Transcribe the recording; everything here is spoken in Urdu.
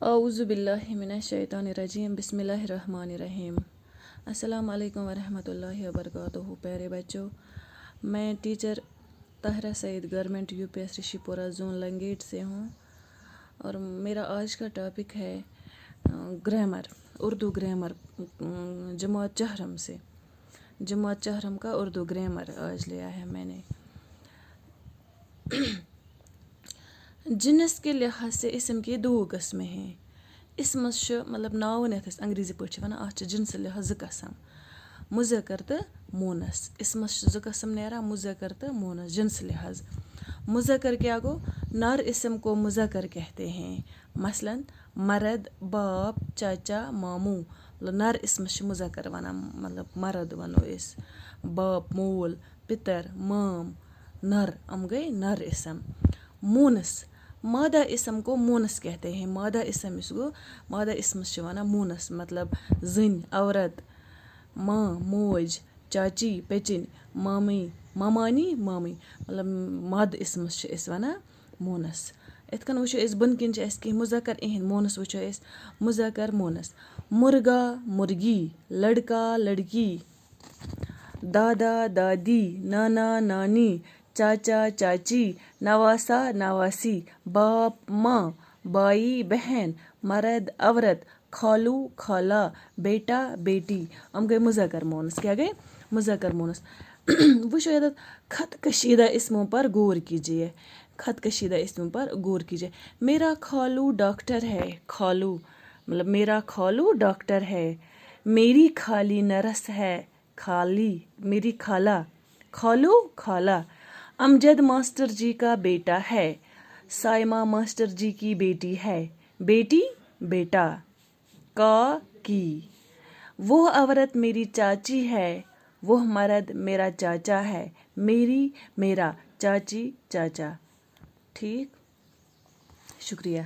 اعوذ باللہ من الشیطان الرجیم بسم اللہ الرحمن الرحیم۔ السلام علیکم ورحمۃ اللہ وبرکاتہ۔ پیارے بچوں، میں teacher Tahira Saeed government U P S Rishipora zone Langate سے ہوں، اور میرا آج کا ٹاپک ہے گرامر، اردو گرامر، جماعت چہرم سے۔ جماعت چہرم کا اردو گرامر آج لیا ہے میں نے۔ جنس کے لحاظ سے اسم کی دو قسمیں ہیں۔ اسمس مطلب ناون یتھ أسۍ انگریزی پٲٹھۍ ونان، اتھ جنس لحاظ 2 قسم، مذکر تو مونس۔ اسمس 2 قسم نیران، مذکر تو مونس جنس لحاظ۔ مذکر کیا گو؟ نر اسم کو مذکر کہتے ہیں، مثلاً مرد، باپ، چاچا، ماموں، مطلب نر اسمس مذکر ونان، مطلب مرد ونو اس، باپ، مول، پتر، مام، نر، ام گئی نر اسم۔ مونس، مادہ اسم کو مونس کہتے ہیں۔ مادہ اسم اس گو، مادہ اسمس ونان مونس، مطلب زن، عورت، ماں، موج، چاچی، پیچن، مامی، مامانی، مامی، مطلب ماد اسمس اس ونان مونس۔ اتھ کن وچھو اس بن کن اس کی مذکر اہند مونس وچھو اس، مذکر مونس۔ مرغا، مرغی، لڑکا، لڑکی، دادا، دادی، نانا، نانی، چاچا، چاچی، نواسا، نواسی، باپ، ماں، بائی، بہن، مرد، عورت، خالو، خالہ، بیٹا، بیٹی، ام گئے مذکر مونس۔ کیا گئے؟ مذکر مونس۔ وچھو یہ خط کشیدہ اسموں پر غور کیجیے، خط کشیدہ اسموں پر غور کیجیے۔ میرا خالو ڈاکٹر ہے، خالو مطلب میرا خالو ڈاکٹر ہے۔ میری خالی نرس ہے، خالی، میری خالہ، خالو، خالہ۔ امجد ماسٹر جی کا بیٹا ہے، سائمہ ماسٹر جی کی بیٹی ہے، بیٹی، بیٹا، کی۔ وہ عورت میری چاچی ہے، وہ مرد میرا چاچا ہے، میری، میرا، چاچی، چاچا۔ ٹھیک، شکریہ۔